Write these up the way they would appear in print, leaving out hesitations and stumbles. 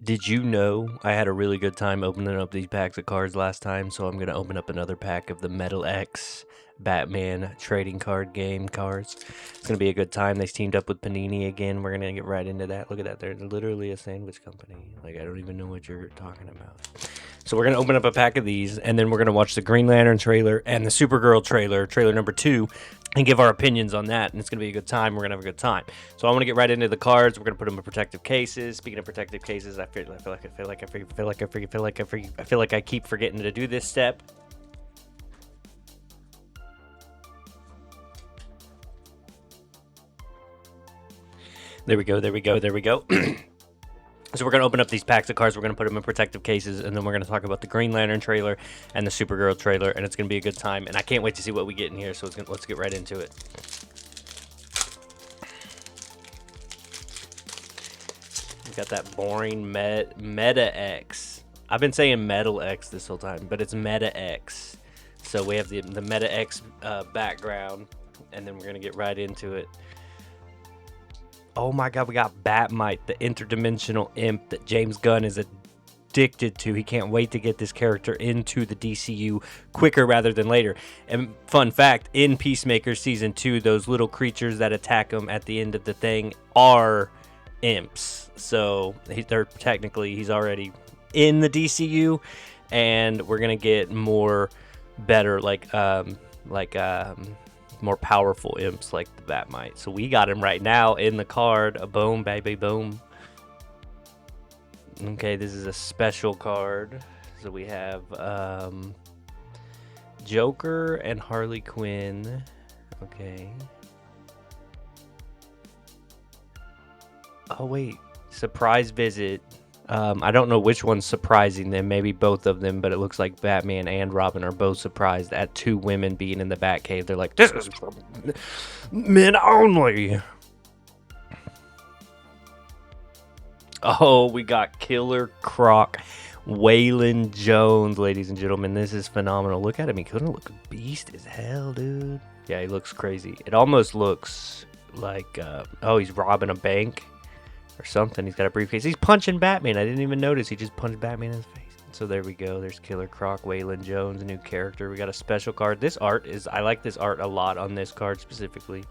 Did you know I had a really good time opening up these packs of cards last time? So I'm going to open up another pack of the Metal X Batman trading card game cards. It's going to be a good time. They teamed up with Panini again. We're going to get right into that. Look at that. They're literally a sandwich company. Like, I don't even know what you're talking about. So we're going to open up a pack of these, and then we're going to watch the Green Lantern trailer and the Supergirl trailer number 2, and give our opinions on that. And it's going to be a good time. We're going to have a good time. So I want to get right into the cards. We're going to put them in protective cases. Speaking of protective cases, I feel like I keep forgetting to do this step. There we go. So we're going to open up these packs of cards. We're going to put them in protective cases, and then we're going to talk about the Green Lantern trailer and the Supergirl trailer, and it's going to be a good time. And I can't wait to see what we get in here, so let's get right into it. We got that boring Meta X. I've been saying Metal X this whole time, but it's Meta X. So we have the Meta X background, and then we're going to get right into it. Oh my god, we got Batmite, the interdimensional imp that James Gunn is addicted to. He can't wait to get this character into the DCU quicker rather than later. And fun fact, in Peacemaker Season 2, those little creatures that attack him at the end of the thing are imps. So he's already in the DCU, and we're going to get more better, more powerful imps like the Batmite. So we got him right now in the card. A boom, baby, boom. Okay, this is a special card. So we have Joker and Harley Quinn. Okay. Oh, wait. Surprise visit. I don't know which one's surprising them. Maybe both of them, but it looks like Batman and Robin are both surprised at two women being in the Batcave. They're like, this is for men only. Oh, we got Killer Croc, Waylon Jones, ladies and gentlemen. This is phenomenal. Look at him. He couldn't look beast as hell, dude. Yeah, he looks crazy. It almost looks like, he's robbing a bank or something. He's got a briefcase. He's punching Batman. I didn't even notice. He just punched Batman in his face. So there we go. There's Killer Croc, Waylon Jones, a new character. We got a special card. I like this art a lot on this card specifically.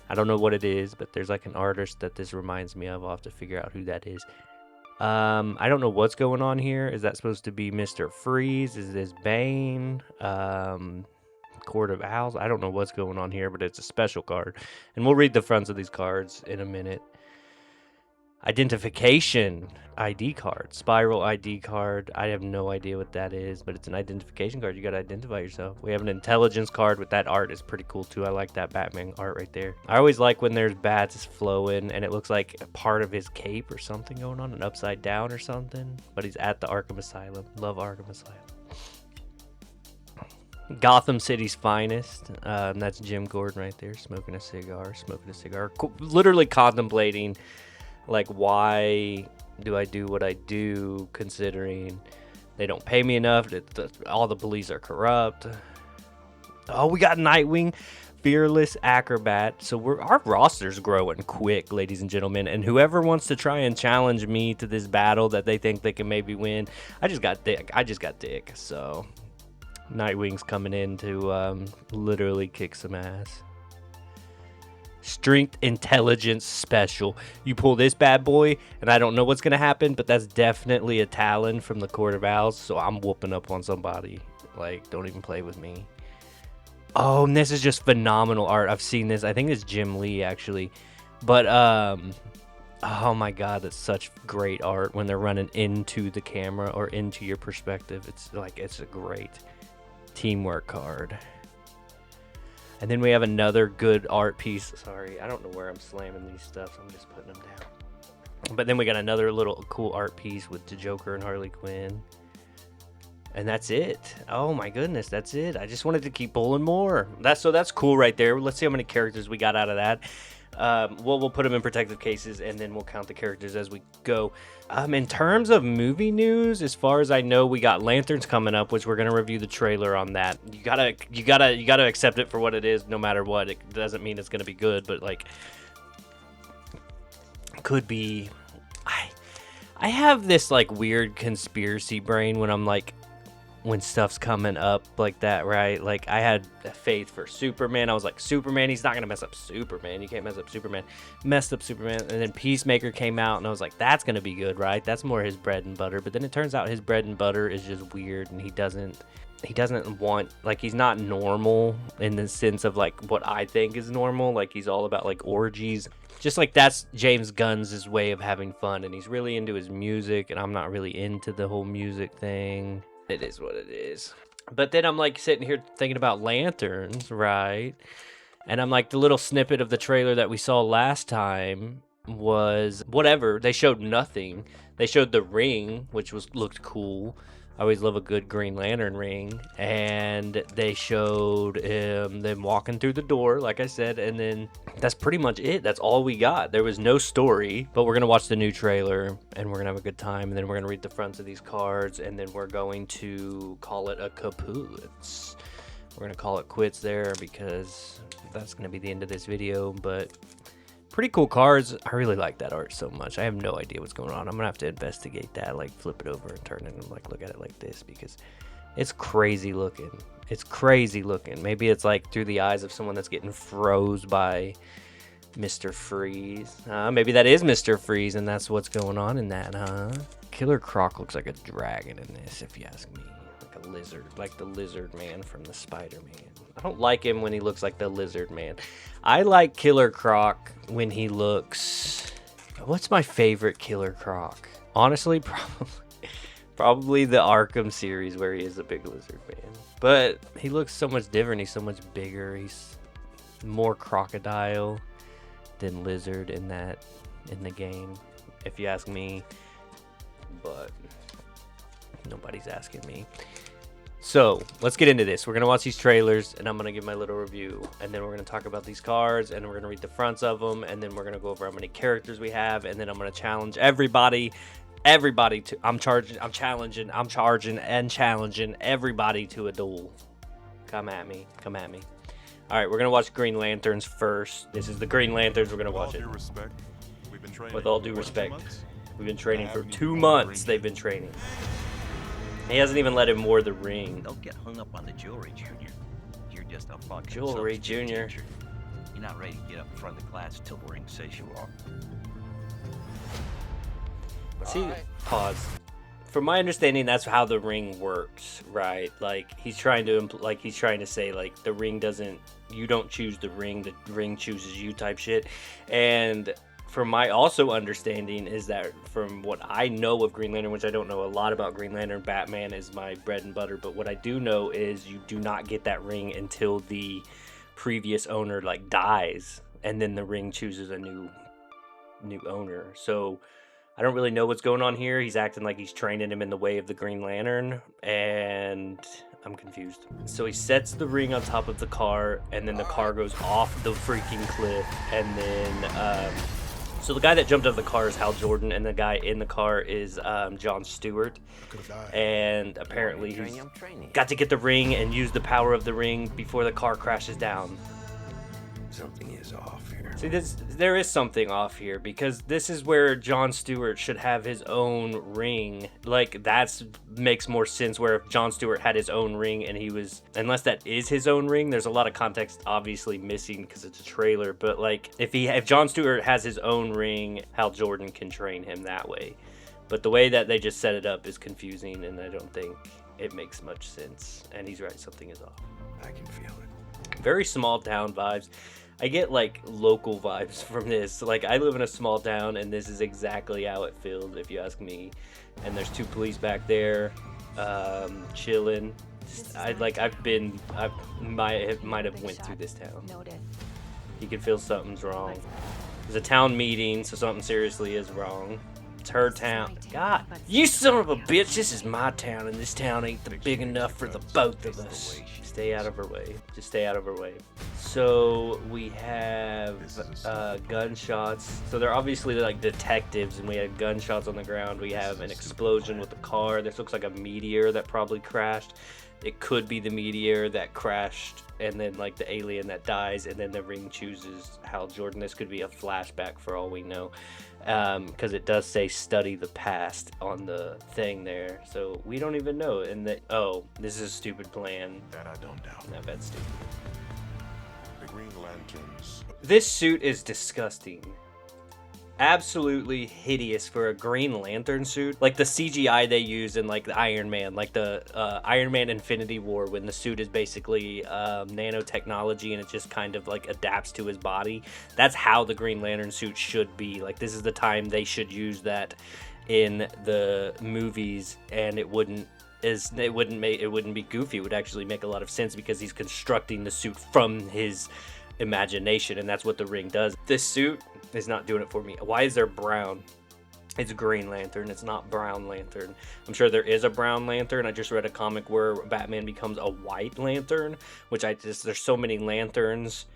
I don't know what it is, but there's like an artist that this reminds me of. I'll have to figure out who that is. I don't know what's going on here. Is that supposed to be Mr. Freeze? Is this Bane? Court of Owls? I don't know what's going on here, but it's a special card. And we'll read the fronts of these cards in a minute. Identification ID card, spiral ID card. I have no idea what that is, but it's an identification card. You got to identify yourself. We have an intelligence card with that art. Is pretty cool too. I like that Batman art right there. I always like when there's bats flowing and it looks like a part of his cape or something going on, an upside down or something, but he's at the Arkham Asylum. Love Arkham Asylum. Gotham City's finest. That's Jim Gordon right there, smoking a cigar, literally contemplating, like, why do I do what I do, considering they don't pay me enough, all the police are corrupt. Oh, we got Nightwing, Fearless Acrobat. So our roster's growing quick, ladies and gentlemen, and whoever wants to try and challenge me to this battle that they think they can maybe win, I just got Dick. So Nightwing's coming in to literally kick some ass. Strength Intelligence Special. You pull this bad boy, and I don't know what's going to happen, but that's definitely a Talon from the Court of Owls, so I'm whooping up on somebody. Like, don't even play with me. Oh, and this is just phenomenal art. I've seen this. I think it's Jim Lee, actually. But, oh my god, that's such great art when they're running into the camera or into your perspective. It's a great teamwork card. And then we have another good art piece. Sorry, I don't know where I'm slamming these stuff, so I'm just putting them down. But then we got another little cool art piece with the Joker and Harley Quinn. And that's it. Oh my goodness, that's it. I just wanted to keep pulling more. That's cool right there. Let's see how many characters we got out of that. We'll put them in protective cases, and then we'll count the characters as we go. In terms of movie news, as far as I know, we got Lanterns coming up, which we're gonna review the trailer on that. You gotta accept it for what it is, no matter what. It doesn't mean it's gonna be good, but like, could be. I have this like weird conspiracy brain when I'm like, when stuff's coming up like that, right? Like I had faith for Superman. I was like, Superman, he's not gonna mess up Superman. You can't mess up Superman. Messed up Superman, and then Peacemaker came out, and I was like, that's gonna be good, right? That's more his bread and butter. But then it turns out his bread and butter is just weird, and he doesn't want, like, he's not normal in the sense of like what I think is normal. Like he's all about like orgies. Just like that's James Gunn's way of having fun, and he's really into his music, and I'm not really into the whole music thing. It is what it is. But then I'm like sitting here thinking about lanterns, right? And I'm like, the little snippet of the trailer that we saw last time was whatever. They showed nothing. They showed the ring, which looked cool. I always love a good Green Lantern ring. And they showed them walking through the door, like I said, and then that's pretty much it. That's all we got. There was no story, but we're going to watch the new trailer, and we're going to have a good time, and then we're going to read the fronts of these cards, and then we're going to call it a kaput. We're going to call it quits there, because that's going to be the end of this video, but pretty cool cards. I really like that art so much. I have no idea what's going on. I'm gonna have to investigate that, like flip it over and turn it and like look at it like this, because it's crazy looking. It's crazy looking. Maybe it's like through the eyes of someone that's getting froze by Mr. Freeze. Maybe that is Mr. Freeze, and that's what's going on in that, huh? Killer Croc looks like a dragon in this, if you ask me. Like a lizard, like the lizard man from the Spider-Man. I don't like him when he looks like the lizard man. I like Killer Croc when he looks... What's my favorite Killer Croc? Honestly, probably the Arkham series where he is a big lizard man. But he looks so much different. He's so much bigger. He's more crocodile than lizard in the game, if you ask me. But nobody's asking me. So let's get into this. We're gonna watch these trailers, and I'm gonna give my little review, and then we're gonna talk about these cards, and we're gonna read the fronts of them, and then we're gonna go over how many characters we have, and then I'm gonna challenge everybody to I'm challenging everybody to a duel. Come at me. All right, we're gonna watch Green Lanterns first. This is the Green Lanterns. We're gonna watch it. With all due respect, we've been training for 2 months. They've been training. He hasn't even let him wear the ring. Don't get hung up on the jewelry, Junior. You're just a fucking jewelry, Junior. Teacher. You're not ready to get up in front of the class till the ring says you are. See, pause. From my understanding, that's how the ring works, right? Like he's trying to say like the ring doesn't. You don't choose the ring chooses you type shit, and. From my also understanding is that from what I know of Green Lantern, which I don't know a lot about Green Lantern, Batman is my bread and butter, but what I do know is you do not get that ring until the previous owner like dies, and then the ring chooses a new owner. So I don't really know what's going on here. He's acting like he's training him in the way of the Green Lantern, and I'm confused. So he sets the ring on top of the car, and then the car goes off the freaking cliff, and then so the guy that jumped out of the car is Hal Jordan, and the guy in the car is John Stewart. And apparently he's got to get the ring and use the power of the ring before the car crashes down. Something is off here. See, there is something off here, because this is where John Stewart should have his own ring. Like, that makes more sense, where if John Stewart had his own ring and he was... Unless that is his own ring, there's a lot of context obviously missing because it's a trailer. But, like, if John Stewart has his own ring, Hal Jordan can train him that way. But the way that they just set it up is confusing, and I don't think it makes much sense. And he's right, something is off. I can feel it. Very small town vibes. I get like local vibes from this. Like I live in a small town, and this is exactly how it feels, if you ask me. And there's 2 police back there, chilling. I might have went through this town. You can feel something's wrong. There's a town meeting, so something seriously is wrong. It's her town. God, you son of a bitch! This is my town, and this town ain't big enough for the both of us. Stay out of her way. Just stay out of her way. So we have gunshots. So they're obviously like detectives, and we have gunshots on the ground. We have an explosion with a car. This looks like a meteor that probably crashed. It could be the meteor that crashed, and then like the alien that dies, and then the ring chooses Hal Jordan. This could be a flashback for all we know. because it does say study the past on the thing there, so we don't even know. And this is a stupid plan. That I don't doubt. Not bad, stupid. The Green Lanterns. This suit is disgusting. Absolutely hideous for a Green Lantern suit. Like the CGI they use in like the Iron Man, like the Iron Man Infinity War, when the suit is basically nanotechnology and it just kind of like adapts to his body. That's how the Green Lantern suit should be. Like this is the time they should use that in the movies, and it wouldn't be goofy. It would actually make a lot of sense because he's constructing the suit from his imagination, and that's what the ring does. This suit is not doing it for me. Why is there brown? It's Green Lantern. It's not Brown Lantern. I'm sure there is a Brown Lantern. I just read a comic where Batman becomes a White Lantern, which there's so many lanterns.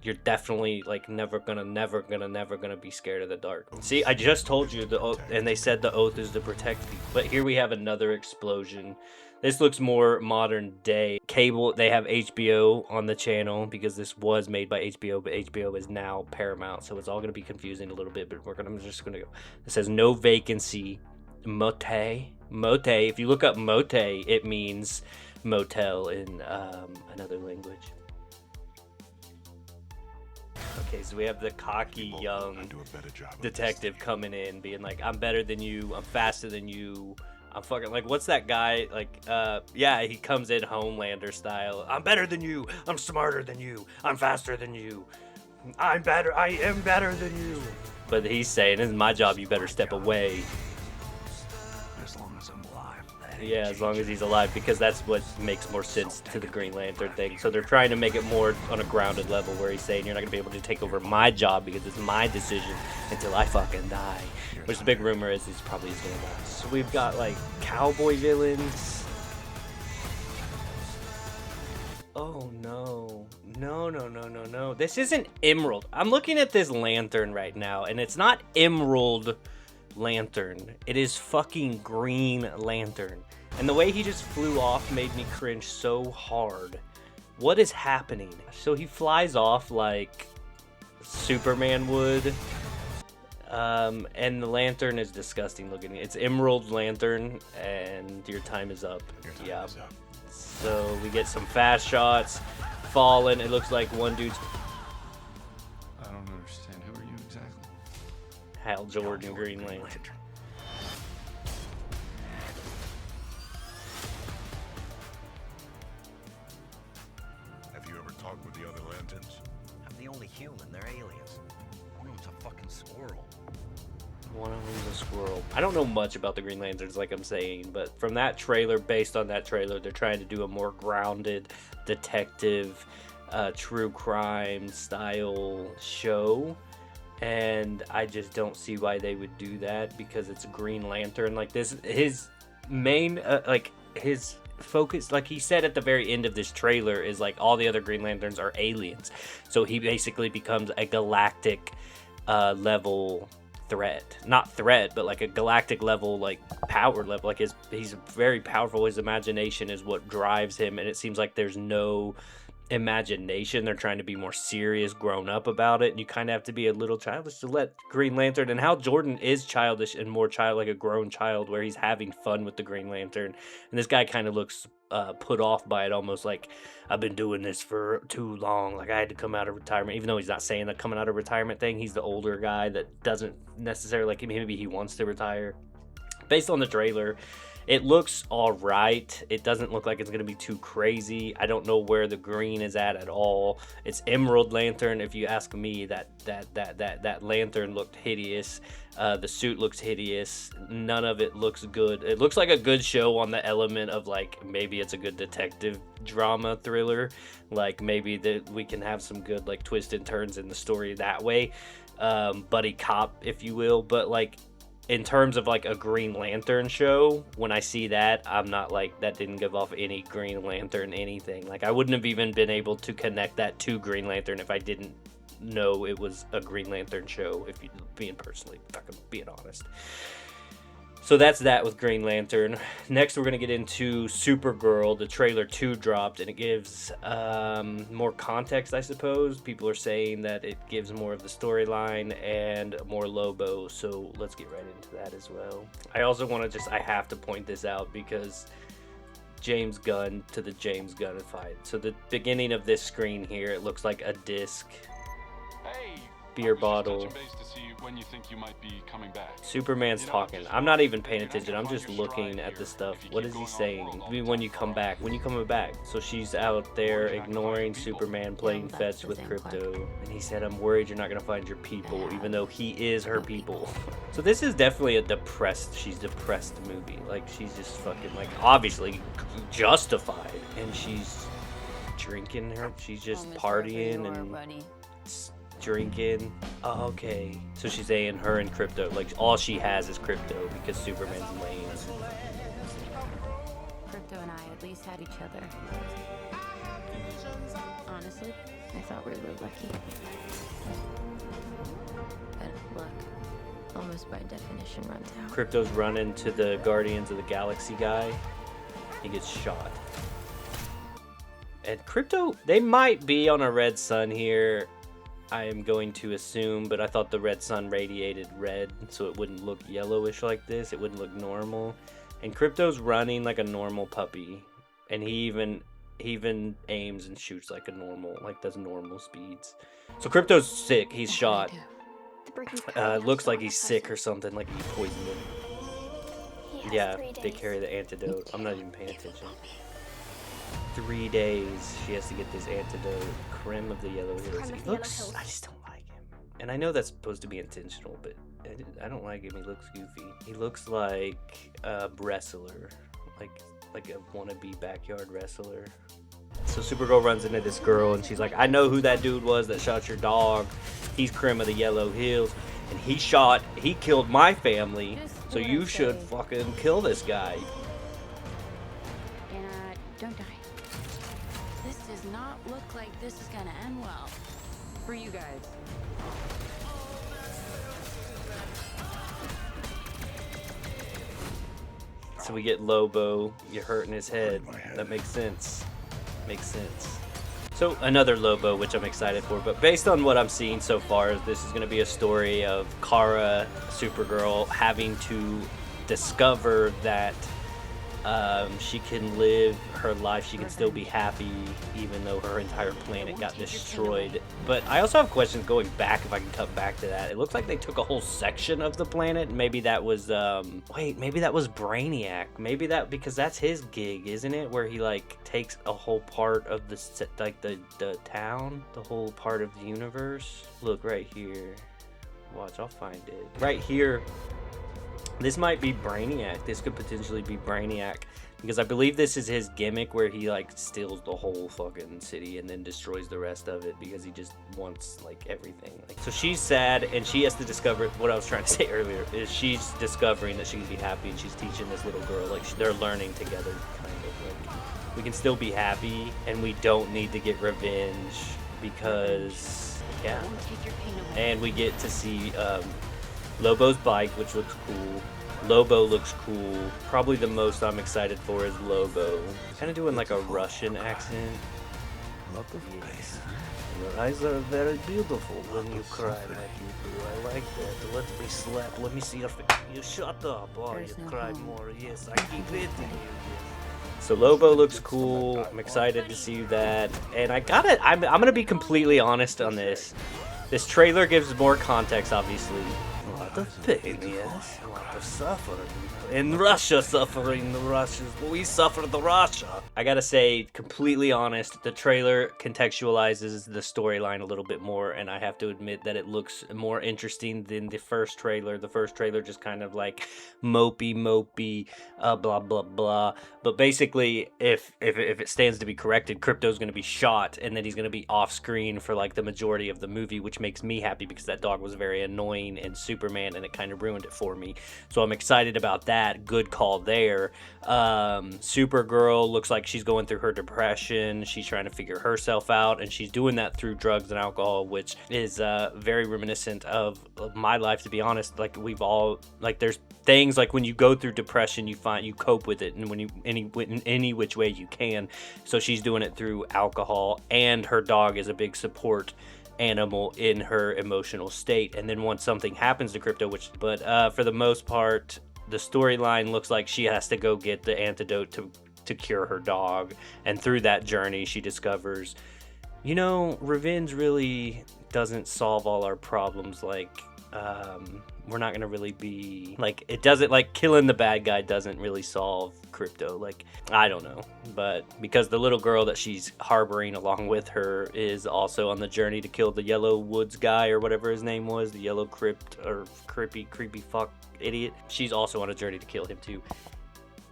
You're definitely like never gonna be scared of the dark. See, I just told you the oath, and they said the oath is to protect people. But here we have another explosion. This looks more modern day. Cable, they have HBO on the channel because this was made by HBO, but HBO is now Paramount, so it's all going to be confusing a little bit, but I'm just going to go. It says no vacancy. Mote. If you look up mote, it means motel in another language. Okay, so we have the cocky young detective coming in, being like, I'm better than you, I'm faster than you, I'm fucking, like, what's that guy, like, yeah, he comes in Homelander style, I'm better than you, I'm smarter than you, I'm faster than you, I am better than you. But he's saying, this is my job, you better step away. As long as I'm alive. Yeah, as long as he's alive, because that's what makes more sense to the Green Lantern thing. So they're trying to make it more on a grounded level, where he's saying, you're not going to be able to take over my job because it's my decision until I fucking die. Which the big rumor is he's probably going to die. So we've got, like, cowboy villains. Oh, no. No. This isn't Emerald. I'm looking at this lantern right now, and it's not Emerald Lantern. It is fucking Green Lantern. And the way he just flew off made me cringe so hard. What is happening? So he flies off like Superman would. And the lantern is disgusting looking. It's Emerald Lantern, and your time is up. Yeah. So we get some fast shots. Falling. It looks like one dude's I don't understand. Who are you exactly? Hal Jordan, Green Lantern. Have you ever talked with the other lanterns? I'm the only human. They're aliens. One of them's a fucking squirrel. One of them's a squirrel. I don't know much about the Green Lanterns, like I'm saying, but from that trailer, based on that trailer, they're trying to do a more grounded detective, true crime style show, and I just don't see why they would do that, because it's a Green Lantern. Like this, his main, his focus, like he said at the very end of this trailer, is like all the other Green Lanterns are aliens, so he basically becomes a galactic level threat, not threat, but like a galactic level, like power level. Like he's very powerful. His imagination is what drives him, and it seems like there's no imagination. They're trying to be more serious, grown up about it, and you kind of have to be a little childish to let Green Lantern. And Hal Jordan is childish and more like a grown child, where he's having fun with the Green Lantern, and this guy kind of looks put off by it, almost like, I've been doing this for too long, like I had to come out of retirement, even though he's not saying the coming out of retirement thing. He's the older guy that doesn't necessarily, like, maybe he wants to retire. Based on the trailer, it looks all right. It doesn't look like it's going to be too crazy. I don't know where the green is at all. It's Emerald Lantern. If you ask me, that lantern looked hideous. The suit looks hideous. None of it looks good. It looks like a good show on the element of, like, maybe it's a good detective drama thriller. Like, maybe that we can have some good, like, twists and turns in the story that way. Buddy cop, if you will. But, like, in terms of like a Green Lantern show, when I see that, I'm not like, that didn't give off any Green Lantern anything. Like, I wouldn't have even been able to connect that to Green Lantern if I didn't know it was a Green Lantern show, if you being honest. So that's that with Green Lantern. Next, we're going to get into Supergirl. The trailer 2 dropped, and it gives more context, I suppose. People are saying that it gives more of the storyline and more Lobo, so let's get right into that as well. I also want to I have to point this out because James Gunn to the James Gunnified. So the beginning of this screen here, it looks like a disc. Hey, Beer bottle. touching base to see when you think you might be coming back. Superman's talking. I'm not even paying attention. I'm just looking at the stuff. What is he saying? When you come back. When you coming back? So she's out there ignoring Superman, playing fetch with Crypto. And he said, I'm worried you're not going to find your people, even though he is her people. So this is definitely a she's depressed movie. Like, she's just fucking, like, obviously justified. And she's drinking her. She's just partying and drinking. Oh, okay. So she's saying her and Crypto, like all she has is Crypto because Superman's lame. Crypto and I at least had each other. Honestly, I thought we were lucky. But luck, almost by definition, runs out. Crypto's running to the Guardians of the Galaxy guy. He gets shot. And Crypto, they might be on a red sun here. I am going to assume, but I thought the red sun radiated red, so it wouldn't look yellowish like this. It wouldn't look normal. And Crypto's running like a normal puppy, and he even aims and shoots like a normal, like does normal speeds. So Crypto's sick. He's shot. Looks like he's sick or something, like he poisoned him. Yeah, they carry the antidote. I'm not even paying attention. 3 days she has to get this antidote. Crim of the Yellow Hills. He looks, I just don't like him. And I know that's supposed to be intentional, but I don't like him. He looks goofy. He looks like a wrestler, like a wannabe backyard wrestler. So Supergirl runs into this girl and she's like, I know who that dude was that shot your dog. He's Crim of the Yellow Hills, and he killed my family, so you should fucking kill this guy. And don't die. This does not look like this is gonna end well for you guys. So we get Lobo. You're hurting his head. That makes sense. Makes sense. So another Lobo, which I'm excited for. But based on what I'm seeing so far, this is going to be a story of Kara, Supergirl, having to discover that she can live her life. She can still be happy, even though her entire planet got destroyed. But I also have questions going back, if I can cut back to that. It looks like they took a whole section of the planet. Maybe that was, maybe that was Brainiac. Maybe that, because that's his gig, isn't it? Where he, like, takes a whole part of the, like, the town, the whole part of the universe. Look, right here. Watch, I'll find it. Right here. This might be Brainiac. This could potentially be Brainiac, because I believe this is his gimmick where he like steals the whole fucking city and then destroys the rest of it because he just wants like everything. Like, so she's sad and she has to discover what I was trying to say earlier is she's discovering that she can be happy, and she's teaching this little girl, like they're learning together, kind of like we can still be happy and we don't need to get revenge because yeah. And we get to see Lobo's bike, which looks cool. Lobo looks cool. Probably the most I'm excited for is Lobo. Kind of doing like a Russian accent. Yes. Your eyes are very beautiful when you cry like you do. I like that. Let me slap. Let me see your face. You shut up. Oh, you cry more. Yes, I keep hitting you. So Lobo looks cool. I'm excited to see that. And I'm gonna be completely honest on this. This trailer gives more context, obviously. A lot of pain, yes. A lot of suffering. In Russia, suffering the Russians. We suffer the Russia. I gotta say, completely honest, the trailer contextualizes the storyline a little bit more, and I have to admit that it looks more interesting than the first trailer. The first trailer just kind of like mopey, blah, blah, blah. But basically, if it stands to be corrected, Crypto's gonna be shot, and then he's gonna be off screen for like the majority of the movie, which makes me happy because that dog was very annoying, and Superman Superman, and it kind of ruined it for me. So I'm excited about that. Good call there. Supergirl looks like she's going through her depression. She's trying to figure herself out, and she's doing that through drugs and alcohol, which is very reminiscent of my life, to be honest. Like, we've all, like, there's things like when you go through depression, you cope with it, and when you any which way you can. So she's doing it through alcohol, and her dog is a big support animal in her emotional state. And then once something happens to Crypto, but for the most part, the storyline looks like she has to go get the antidote to cure her dog, and through that journey she discovers, revenge really doesn't solve all our problems. Like, we're not gonna really be like, it doesn't, like, killing the bad guy doesn't really solve Crypto. Like, I don't know, but because the little girl that she's harboring along with her is also on the journey to kill the Yellow Woods guy, or whatever his name was, the Yellow Crypt, or creepy fuck idiot, she's also on a journey to kill him too.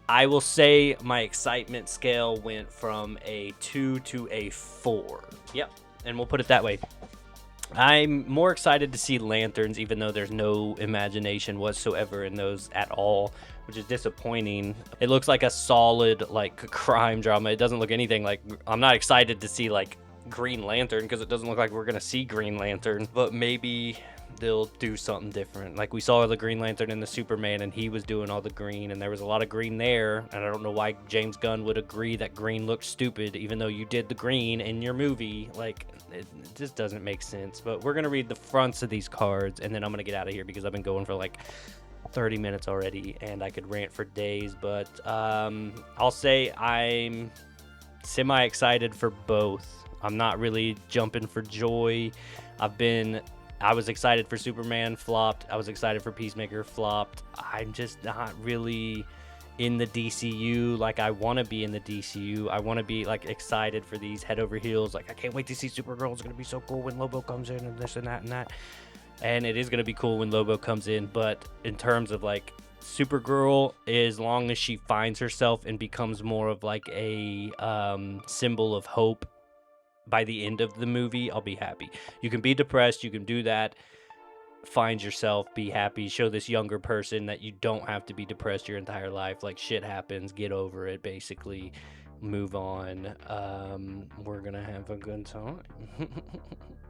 I will say my excitement scale went from a 2 to a 4. Yep, and we'll put it that way. I'm more excited to see Lanterns, even though there's no imagination whatsoever in those at all, which is disappointing. It looks like a solid, like, crime drama. It doesn't look anything like, I'm not excited to see, like, Green Lantern, because it doesn't look like we're gonna see Green Lantern, but maybe they'll do something different. Like, we saw the Green Lantern in the Superman, and he was doing all the green, and there was a lot of green there, and I don't know why James Gunn would agree that green looked stupid, even though you did the green in your movie. Like, it just doesn't make sense. But we're gonna read the fronts of these cards, and then I'm gonna get out of here because I've been going for like 30 minutes already, and I could rant for days. But I'll say I'm semi-excited for both. I'm not really jumping for joy. I was excited for Superman, flopped. I was excited for Peacemaker, flopped. I'm just not really in the DCU like I want to be in the DCU. I want to be, like, excited for these head over heels. Like, I can't wait to see Supergirl. It's going to be so cool when Lobo comes in, and this and that and that. And it is going to be cool when Lobo comes in. But in terms of, like, Supergirl, as long as she finds herself and becomes more of, like, a symbol of hope by the end of the movie, I'll be happy. You can be depressed, you can do that, find yourself, be happy, show this younger person that you don't have to be depressed your entire life. Like, shit happens, get over it, basically, move on. We're gonna have a good time.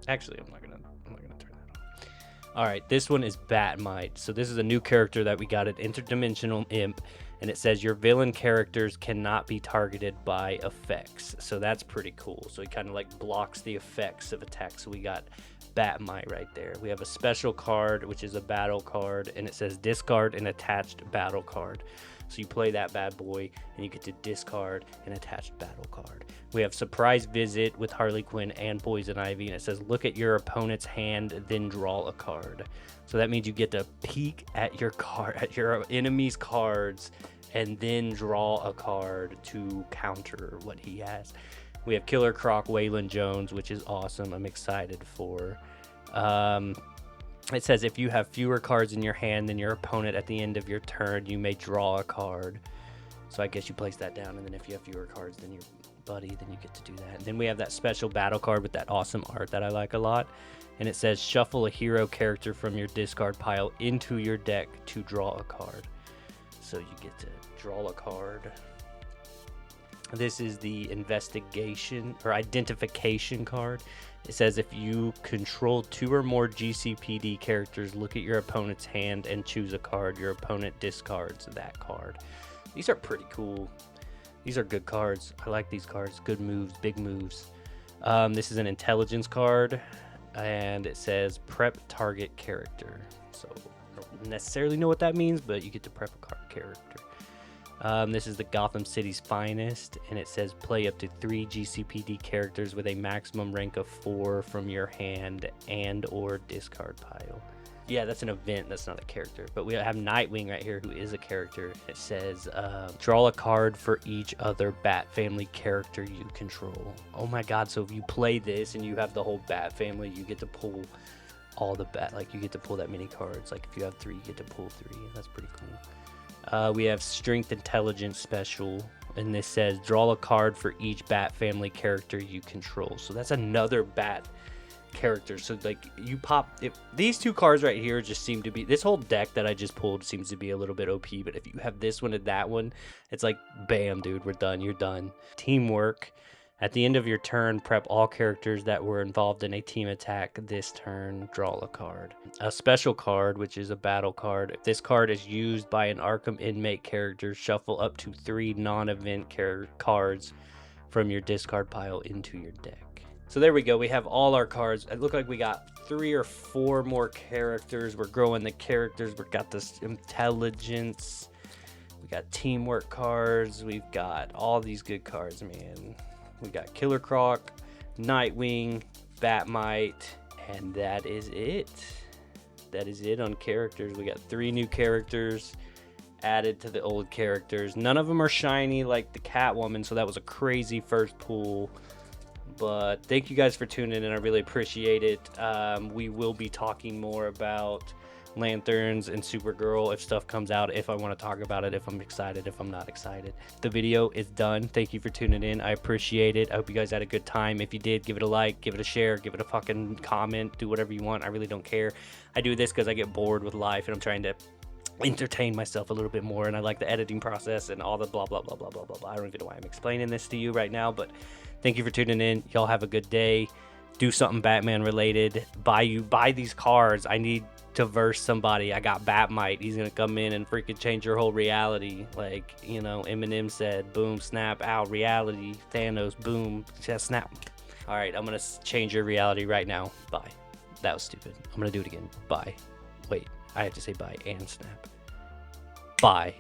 Actually, I'm not gonna turn that on. All right, this one is Batmite. So this is a new character that we got at Interdimensional Imp, and it says your villain characters cannot be targeted by effects. So that's pretty cool. So it kind of, like, blocks the effects of attacks. So we got Batmite right there. We have a special card, which is a battle card, and it says discard an attached battle card. So you play that bad boy, and you get to discard an attached battle card. We have Surprise Visit with Harley Quinn and Poison Ivy, and it says look at your opponent's hand, then draw a card. So that means you get to peek at your enemy's cards, and then draw a card to counter what he has. We have Killer Croc, Waylon Jones, which is awesome. I'm excited for. It says if you have fewer cards in your hand than your opponent at the end of your turn, you may draw a card. So I guess you place that down, and then if you have fewer cards than your buddy, then you get to do that. And then we have that special battle card with that awesome art that I like a lot. And it says shuffle a hero character from your discard pile into your deck to draw a card. So you get to draw a card. This is the investigation or identification card. It says if you control 2 or more GCPD characters, look at your opponent's hand and choose a card. Your opponent discards that card. These are pretty cool. These are good cards. I like these cards. Good moves, big moves. This is an intelligence card, and it says prep target character. So I don't necessarily know what that means, but you get to prep a character. This is the Gotham City's finest, and it says play up to 3 GCPD characters with a maximum rank of 4 from your hand and or discard pile. Yeah, that's an event. That's not a character. But we have Nightwing right here, who is a character. It says draw a card for each other Bat Family character you control. Oh my god, so if you play this and you have the whole Bat Family, you get to pull all the Bat, like you get to pull that many cards. Like if you have 3, you get to pull 3. That's pretty cool. We have Strength Intelligence Special, and this says draw a card for each Bat Family character you control. So that's another Bat characters. So like you pop these two cards right here just seem to be, this whole deck that I just pulled seems to be a little bit OP, but if you have this one and that one, it's like bam dude, we're done, you're done. Teamwork. At the end of your turn, prep all characters that were involved in a team attack this turn, draw a card. A special card, which is a battle card. If this card is used by an Arkham inmate character, shuffle up to 3 non-event cards from your discard pile into your deck. So there we go. We have all our cards. It looked like we got 3 or 4 more characters. We're growing the characters. We've got this intelligence. We got teamwork cards. We've got all these good cards, man. We got Killer Croc, Nightwing, Batmite, and that is it. That is it on characters. We got 3 new characters added to the old characters. None of them are shiny like the Catwoman, so that was a crazy first pull. But thank you guys for tuning in. I really appreciate it. We will be talking more about Lanterns and Supergirl if stuff comes out, if I want to talk about it, if I'm excited, if I'm not excited. The video is done. Thank you for tuning in. I appreciate it. I hope you guys had a good time. If you did, give it a like, give it a share, give it a fucking comment, do whatever you want. I really don't care. I do this because I get bored with life and I'm trying to entertain myself a little bit more, and I like the editing process and all the blah blah blah blah blah blah blah. I don't even know why I'm explaining this to you right now, but thank you for tuning in. Y'all have a good day. Do something Batman related. Buy these cards. I need to verse somebody. I got Batmite. He's gonna come in and freaking change your whole reality. Like, you know, Eminem said, boom, snap, out, reality. Thanos, boom, just snap. All right, I'm gonna change your reality right now. Bye. That was stupid. I'm gonna do it again. Bye. Wait, I have to say bye and snap. Bye.